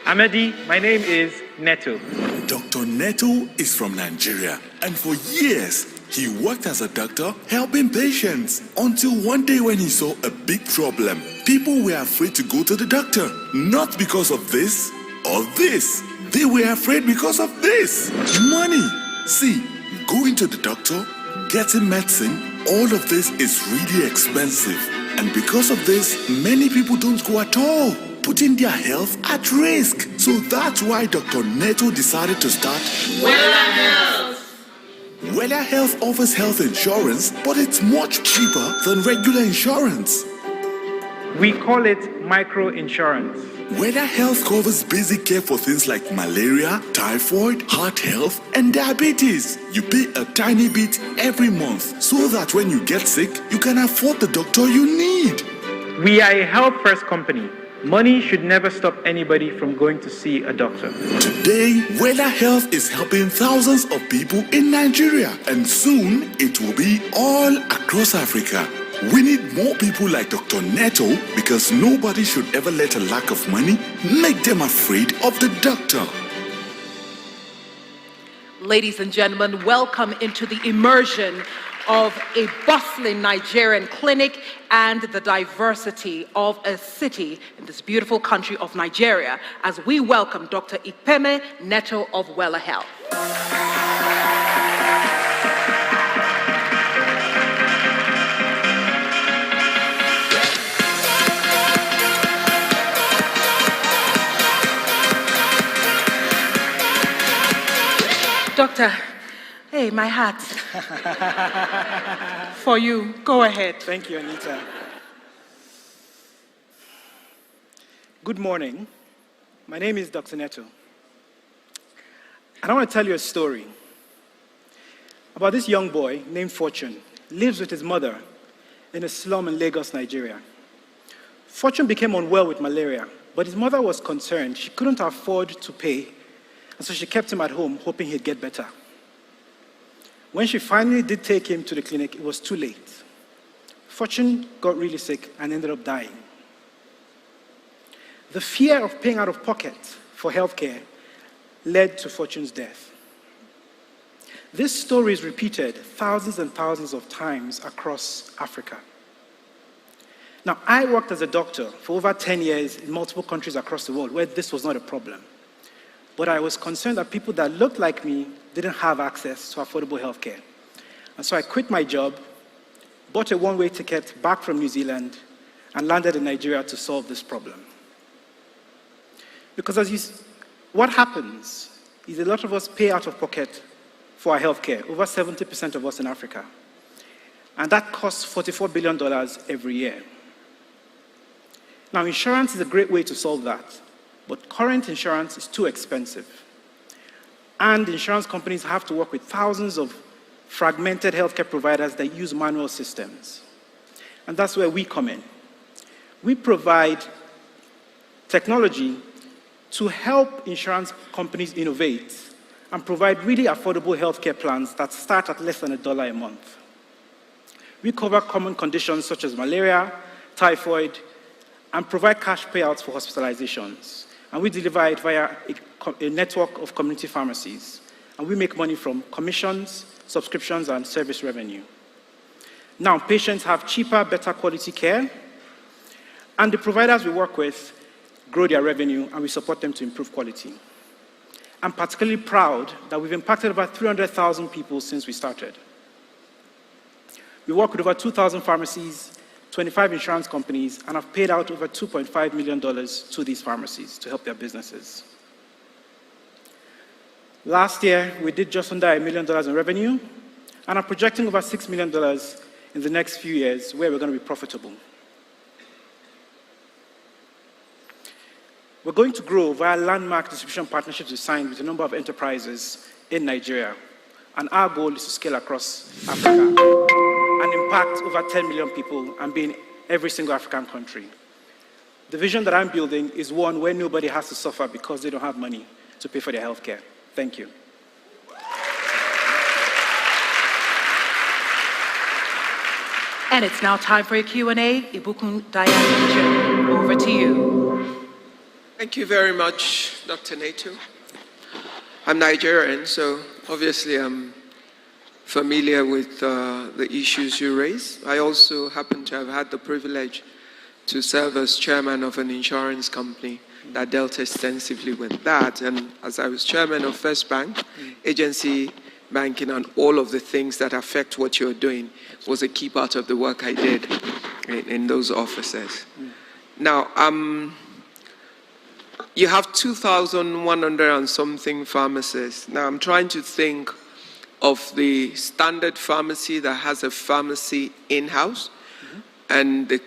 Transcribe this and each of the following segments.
Amadi, my name is Neto. Dr. Neto is from Nigeria, and for years, he worked as a doctor helping patients until one day when he saw a big problem. People were afraid to go to the doctor, not because of this or this. They were afraid because of this. Money. See, going to the doctor, getting medicine, all of this is really expensive. And because of this, many people don't go at all, putting their health at risk. So that's why Dr. Neto decided to start Wellahealth. Wellahealth offers health insurance, but it's much cheaper than regular insurance. We call it micro-insurance. Wellahealth covers basic care for things like malaria, typhoid, heart health, and diabetes. You pay a tiny bit every month so that when you get sick, you can afford the doctor you need. We are a health-first company. Money should never stop anybody from going to see a doctor. Today, Wellahealth is helping thousands of people in Nigeria, and soon it will be all across Africa. We need more people like Dr. Neto because nobody should ever let a lack of money make them afraid of the doctor. Ladies and gentlemen, welcome into the immersion of a bustling Nigerian clinic and the diversity of a city in this beautiful country of Nigeria as we welcome Dr. Ikpeme Neto of Wellahealth. Doctor, hey, my hat. For you, go ahead. Thank you, Anita. Good morning. My name is Dr. Neto. And I want to tell you a story about this young boy named Fortune. Lives with his mother in a slum in Lagos, Nigeria. Fortune became unwell with malaria, but his mother was concerned. She couldn't afford to pay, and so she kept him at home, hoping he'd get better. When she finally did take him to the clinic, it was too late. Fortune got really sick and ended up dying. The fear of paying out of pocket for healthcare led to Fortune's death. This story is repeated thousands and thousands of times across Africa. Now, I worked as a doctor for over 10 years in multiple countries across the world where this was not a problem. But I was concerned that people that looked like me didn't have access to affordable healthcare. And so I quit my job, bought a one-way ticket back from New Zealand, and landed in Nigeria to solve this problem. Because what happens is a lot of us pay out of pocket for our healthcare, over 70% of us in Africa. And that costs $44 billion every year. Now, insurance is a great way to solve that. But current insurance is too expensive. And insurance companies have to work with thousands of fragmented healthcare providers that use manual systems. And that's where we come in. We provide technology to help insurance companies innovate and provide really affordable healthcare plans that start at less than $1 a month. We cover common conditions such as malaria, typhoid, and provide cash payouts for hospitalizations. And we deliver it via a network of community pharmacies. And we make money from commissions, subscriptions, and service revenue. Now, patients have cheaper, better quality care. And the providers we work with grow their revenue, and we support them to improve quality. I'm particularly proud that we've impacted about 300,000 people since we started. We work with over 2,000 pharmacies, 25 insurance companies, and have paid out over $2.5 million to these pharmacies to help their businesses. Last year, we did just under $1 million in revenue, and are projecting over $6 million in the next few years, where we're going to be profitable. We're going to grow via landmark distribution partnerships we signed with a number of enterprises in Nigeria, and our goal is to scale across Africa and impact over 10 million people and be in every single African country. The vision that I'm building is one where nobody has to suffer because they don't have money to pay for their healthcare. Thank you. And it's now time for a Q&A. Ibukun Diane, over to you. Thank you very much, Dr. Neto. I'm Nigerian, so obviously I'm familiar with the issues you raise. I also happen to have had the privilege to serve as chairman of an insurance company that dealt extensively with that. And as I was chairman of First Bank, agency banking and all of the things that affect what you're doing was a key part of the work I did in those offices. Now, you have 2,100 and something pharmacies. Now, I'm trying to think of the standard pharmacy that has a pharmacy in-house and the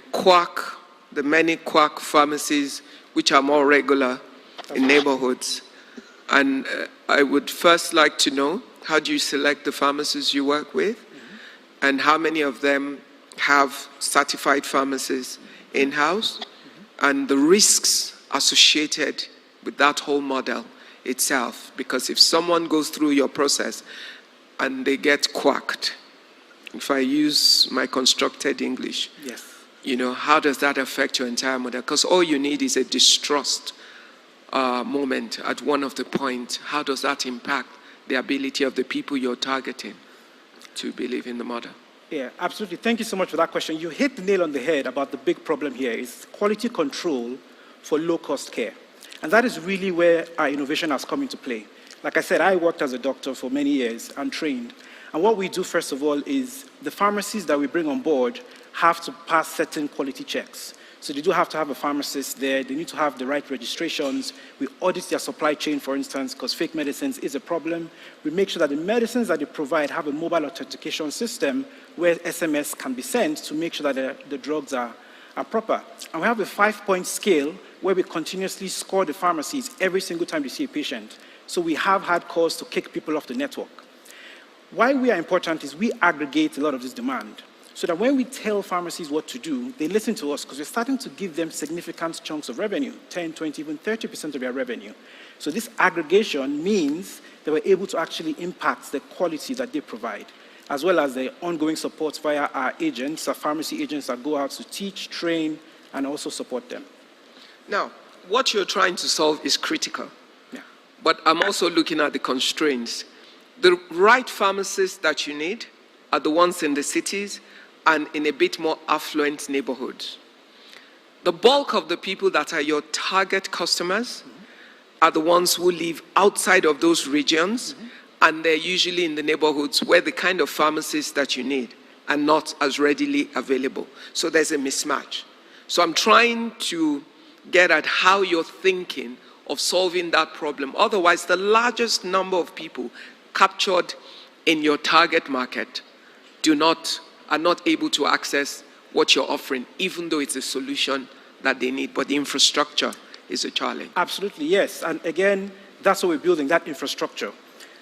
many quack pharmacies which are more regular in neighborhoods. And I would first like to know, how do you select the pharmacies you work with? And how many of them have certified pharmacies in-house? And the risks associated with that whole model itself. Because if someone goes through your process and they get quacked, if I use my constructed English, Yes. you know, how does that affect your entire model? Because all you need is a distrust moment at one of the points. How does that impact the ability of the people you're targeting to believe in the model? Yeah, absolutely. Thank you so much for that question. You hit the nail on the head about the big problem here is quality control for low-cost care. And that is really where our innovation has come into play. Like I said, I worked as a doctor for many years and trained. And what we do, first of all, is the pharmacies that we bring on board have to pass certain quality checks. So they do have to have a pharmacist there. They need to have the right registrations. We audit their supply chain, for instance, because fake medicines is a problem. We make sure that the medicines that they provide have a mobile authentication system where SMS can be sent to make sure that the drugs are proper. And we have a 5-point scale where we continuously score the pharmacies every single time we see a patient. So we have had calls to kick people off the network. Why we are important is we aggregate a lot of this demand. So that when we tell pharmacies what to do, they listen to us because we're starting to give them significant chunks of revenue, 10, 20, even 30% of their revenue. So this aggregation means that we're able to actually impact the quality that they provide, as well as the ongoing support via our agents, our pharmacy agents that go out to teach, train, and also support them. Now, what you're trying to solve is critical. Yeah. But I'm also looking at the constraints. The right pharmacists that you need are the ones in the cities and in a bit more affluent neighborhoods. The bulk of the people that are your target customers are the ones who live outside of those regions, and they're usually in the neighborhoods where the kind of pharmacists that you need are not as readily available. So there's a mismatch. So I'm trying to get at how you're thinking of solving that problem. Otherwise, the largest number of people captured in your target market are not able to access what you're offering, even though it's a solution that they need. But the infrastructure is a challenge. Absolutely, yes. And again, that's what we're building, that infrastructure.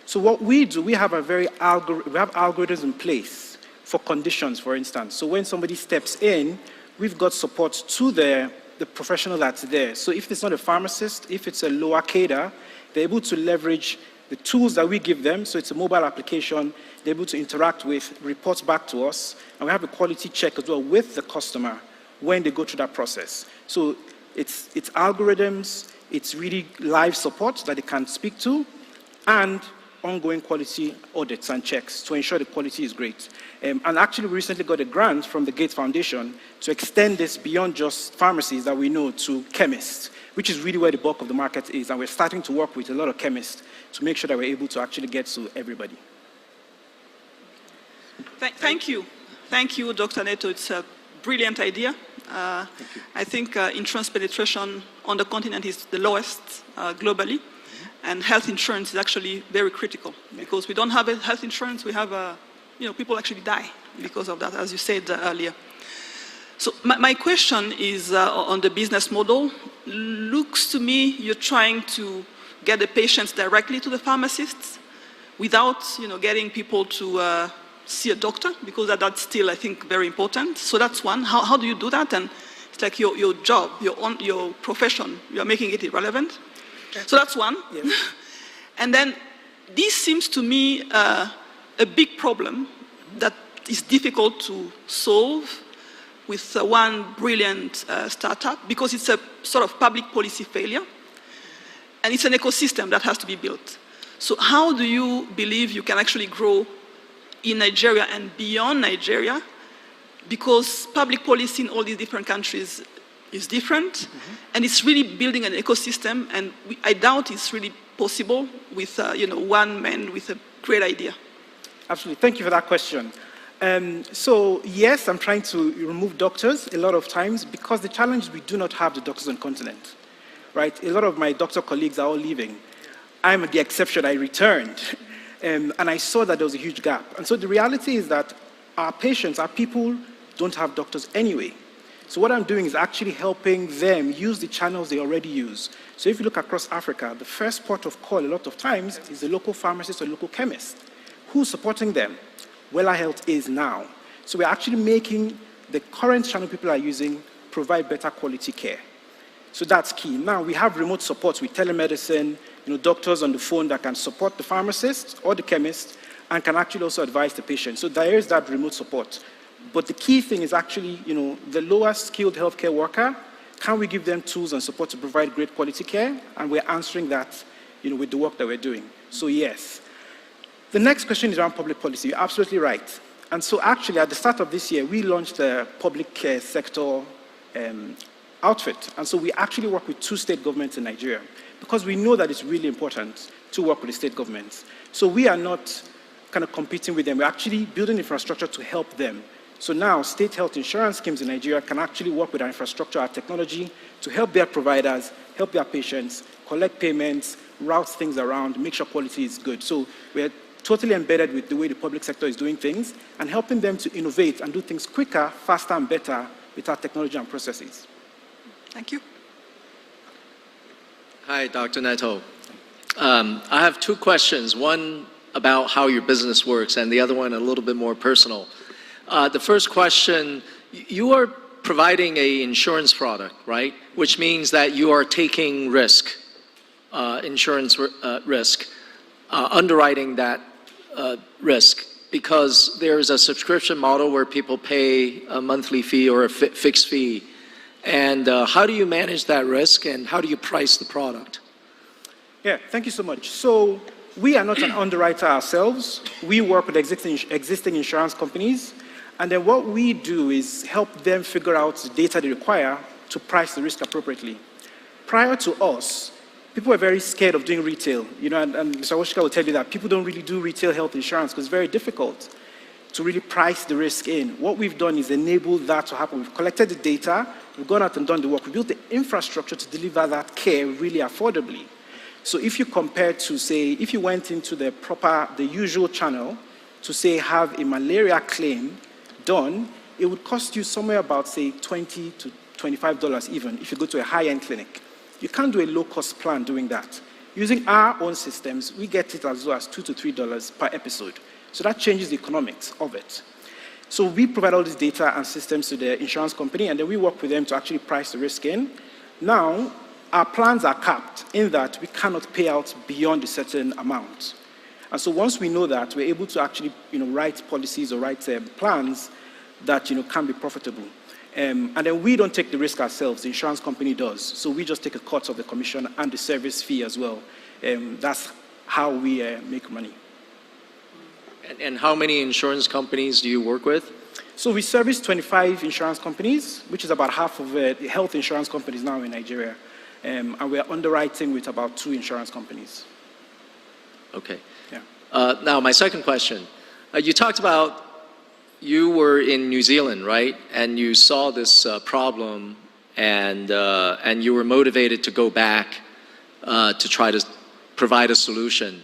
So what we do, we have algorithms in place for conditions, for instance. So when somebody steps in, we've got support to the professional that's there. So if it's not a pharmacist, if it's a lower cadre, they're able to leverage the tools that we give them. So it's a mobile application. They're able to interact with, reports back to us, and we have a quality check as well with the customer when they go through that process. So it's algorithms, it's really live support that they can speak to, and ongoing quality audits and checks to ensure the quality is great. And actually, we recently got a grant from the Gates Foundation to extend this beyond just pharmacies that we know to chemists, which is really where the bulk of the market is. And we're starting to work with a lot of chemists to make sure that we're able to actually get to everybody. Thank you. Thank you, Dr. Neto. It's a brilliant idea. I think insurance penetration on the continent is the lowest globally. And health insurance is actually very critical because we don't have health insurance. We have, people actually die because of that, as you said earlier. So my question is on the business model. Looks to me you're trying to get the patients directly to the pharmacists without, getting people to see a doctor, because that's still, I think, very important. So that's one. How do you do that? And it's like your job, your profession, you're making it irrelevant. So that's one. Yes. And then this seems to me a big problem that is difficult to solve with one brilliant startup, because it's a sort of public policy failure. And it's an ecosystem that has to be built. So how do you believe you can actually grow in Nigeria and beyond Nigeria? Because public policy in all these different countries is different, and it's really building an ecosystem, and I doubt it's really possible with one man with a great idea. Absolutely. Thank you for that question. So yes, I'm trying to remove doctors a lot of times because the challenge is we do not have the doctors on the continent, right? A lot of my doctor colleagues are all leaving. I'm the exception. I returned, and I saw that there was a huge gap. And so the reality is that our patients, our people, don't have doctors anyway. So what I'm doing is actually helping them use the channels they already use. So if you look across Africa, the first port of call a lot of times is the local pharmacist or local chemist. Who's supporting them? Wellahealth is now. So we're actually making the current channel people are using provide better quality care. So that's key. Now we have remote support with telemedicine, doctors on the phone that can support the pharmacist or the chemist and can actually also advise the patient. So there is that remote support. But the key thing is actually, the lower skilled healthcare worker, can we give them tools and support to provide great quality care? And we're answering that, with the work that we're doing. So yes. The next question is around public policy. You're absolutely right. And so actually, at the start of this year, we launched a public care sector outfit. And so we actually work with 2 state governments in Nigeria because we know that it's really important to work with the state governments. So we are not kind of competing with them. We're actually building infrastructure to help them. So now state health insurance schemes in Nigeria can actually work with our infrastructure, our technology, to help their providers, help their patients, collect payments, route things around, make sure quality is good. So we're totally embedded with the way the public sector is doing things and helping them to innovate and do things quicker, faster, and better with our technology and processes. Thank you. Hi, Dr. Neto. I have 2 questions, one about how your business works and the other one a little bit more personal. The first question, you are providing an insurance product, right? Which means that you are taking risk, insurance risk, underwriting that risk, because there's a subscription model where people pay a monthly fee or a fixed fee. And how do you manage that risk and how do you price the product? Yeah, thank you so much. So we are not an underwriter ourselves. We work with existing insurance companies. And then what we do is help them figure out the data they require to price the risk appropriately. Prior to us, people were very scared of doing retail. And Mr. Woshika will tell you that people don't really do retail health insurance because it's very difficult to really price the risk in. What we've done is enable that to happen. We've collected the data, we've gone out and done the work. We built the infrastructure to deliver that care really affordably. So if you compare to, say, if you went into the usual channel to, say, have a malaria claim done, it would cost you somewhere about, say, $20 to $25 even if you go to a high-end clinic. You can't do a low-cost plan doing that. Using our own systems, we get it as low as $2 to $3 per episode. So that changes the economics of it. So we provide all this data and systems to the insurance company, and then we work with them to actually price the risk in. Now, our plans are capped in that we cannot pay out beyond a certain amount. And so once we know that, we're able to actually write policies or write plans that can be profitable. And then we don't take the risk ourselves, the insurance company does. So we just take a cut of the commission and the service fee as well. That's how we make money. And how many insurance companies do you work with? So we service 25 insurance companies, which is about half of the health insurance companies now in Nigeria. And we're underwriting with about 2 insurance companies. Okay. Yeah. Now, my second question. You talked about you were in New Zealand, right? And you saw this problem, and you were motivated to go back to try to provide a solution.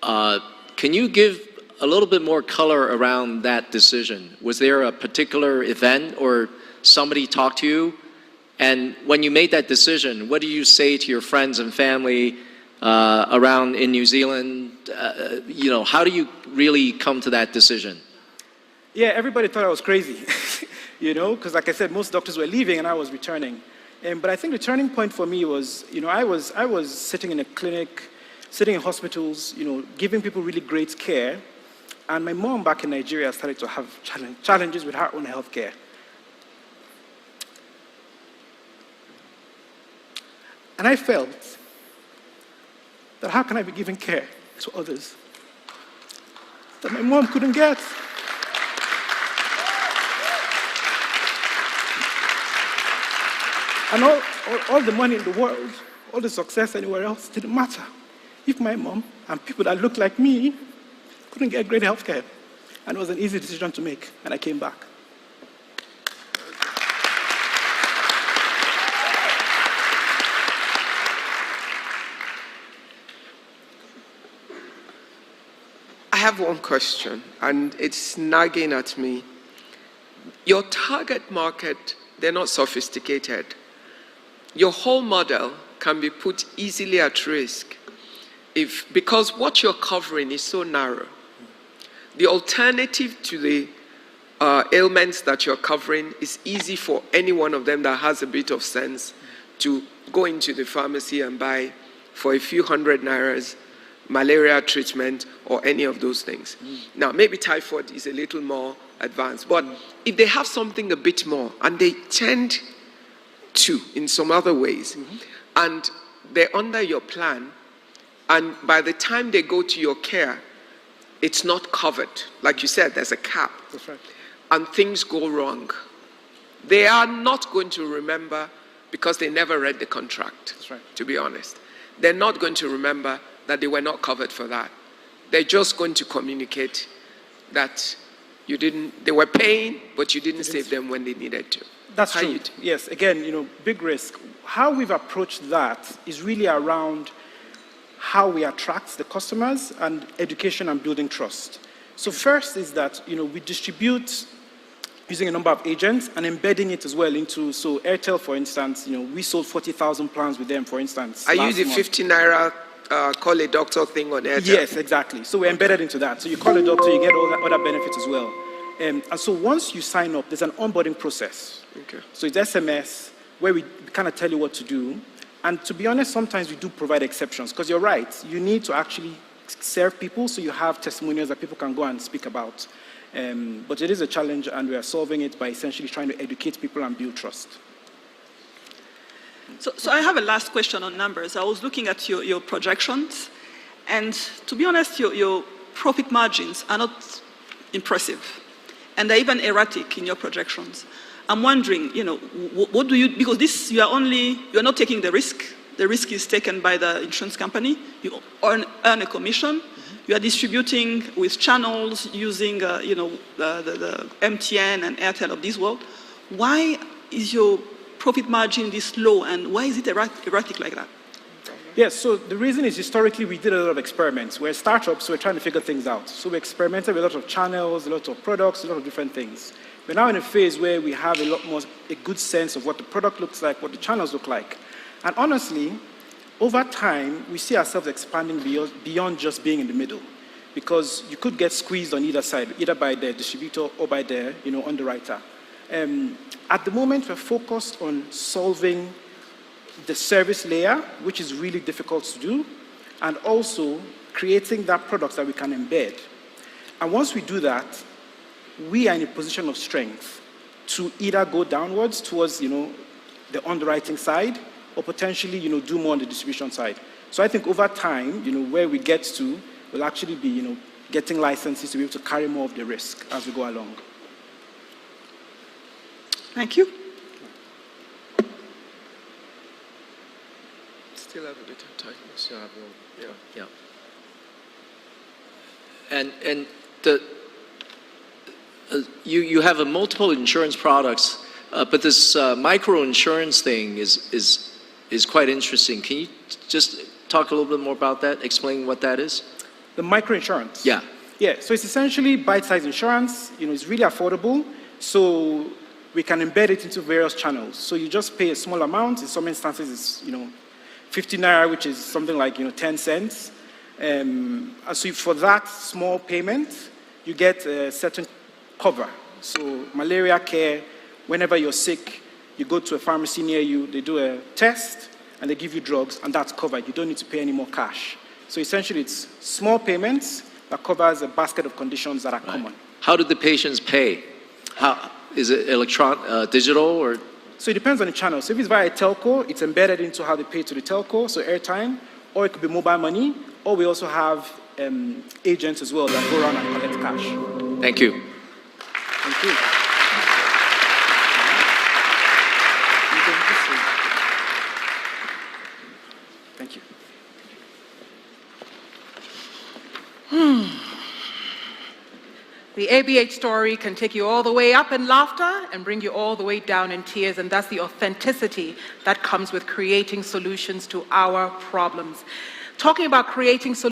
Can you give a little bit more color around that decision? Was there a particular event or somebody talked to you? And when you made that decision, what do you say to your friends and family around in New Zealand? How do you really come to that decision? Yeah, everybody thought I was crazy, because like I said, most doctors were leaving and I was returning. But I think the turning point for me was, I was sitting in a clinic, sitting in hospitals, giving people really great care. And my mom back in Nigeria started to have challenges with her own healthcare. And I felt that how can I be giving care to others that my mom couldn't get? And all the money in the world, all the success anywhere else didn't matter if my mom and people that looked like me couldn't get great health care. And it was an easy decision to make, and I came back. I have one question, and it's nagging at me. Your target market, they're not sophisticated. Your whole model can be put easily at risk because what you're covering is so narrow. The alternative to the ailments that you're covering is easy for any one of them that has a bit of sense to go into the pharmacy and buy for a few hundred nairas malaria treatment or any of those things. Now, maybe typhoid is a little more advanced, but if they have something a bit more, and they tend to in some other ways, and they're under your plan, and by the time they go to your care, it's not covered. Like you said, there's a cap. That's right. And things go wrong. They are not going to remember because they never read the contract. That's right. To be honest. They're not going to remember that they were not covered for that. They're just going to communicate that they were paying, but you didn't save them when they needed to. That's true. Yes, again, big risk. How we've approached that is really around how we attract the customers and education and building trust. So first is that, we distribute using a number of agents and embedding it as well into, so Airtel, for instance, we sold 40,000 plans with them, for instance. I use the 50 naira call a doctor thing on Airtel. Yes, exactly. So we're embedded into that. So you call a doctor, you get all the other benefits as well. And so once you sign up, there's an onboarding process. Okay. So it's SMS where we kind of tell you what to do. And to be honest, sometimes we do provide exceptions because you're right. You need to actually serve people so you have testimonials that people can go and speak about. But it is a challenge, and we are solving it by essentially trying to educate people and build trust. So I have a last question on numbers. I was looking at your projections, and to be honest, your profit margins are not impressive, and they're even erratic in your projections. I'm wondering, what do you, because you are not taking the risk. The risk is taken by the insurance company. You earn a commission. You are distributing with channels using, the MTN and Airtel of this world. Why is your profit margin this low, and why is it erratic like that? Yes, so the reason is historically we did a lot of experiments. We're startups, so we're trying to figure things out. So we experimented with a lot of channels, a lot of products, a lot of different things. We're now in a phase where we have a good sense of what the product looks like, what the channels look like. And honestly, over time, we see ourselves expanding beyond just being in the middle, because you could get squeezed on either side, either by the distributor or by the underwriter. At the moment, we're focused on solving the service layer, which is really difficult to do, and also creating that product that we can embed. And once we do that, we are in a position of strength to either go downwards towards the underwriting side, or potentially do more on the distribution side. So I think over time, where we get to will actually be getting licenses to be able to carry more of the risk as we go along. Thank you. Still have a bit of time. Still have one. Yeah. And the you have a multiple insurance products, but this micro insurance thing is quite interesting. Can you just talk a little bit more about that? Explain what that is. The micro insurance. Yeah. Yeah. So it's essentially bite-sized insurance. It's really affordable. So we can embed it into various channels. So you just pay a small amount. In some instances, it's 50 naira, which is something like 10 cents. So for that small payment, you get a certain cover. So malaria care, whenever you're sick, you go to a pharmacy near you, they do a test, and they give you drugs, and that's covered. You don't need to pay any more cash. So essentially, it's small payments that covers a basket of conditions that are common. How do the patients pay? How is it digital or? So it depends on the channel. So if it's via a telco, it's embedded into how they pay to the telco, so airtime, or it could be mobile money, or we also have agents as well that go around and collect cash. Thank you. Thank you. Thank you. The ABH story can take you all the way up in laughter and bring you all the way down in tears, and that's the authenticity that comes with creating solutions to our problems. Talking about creating solutions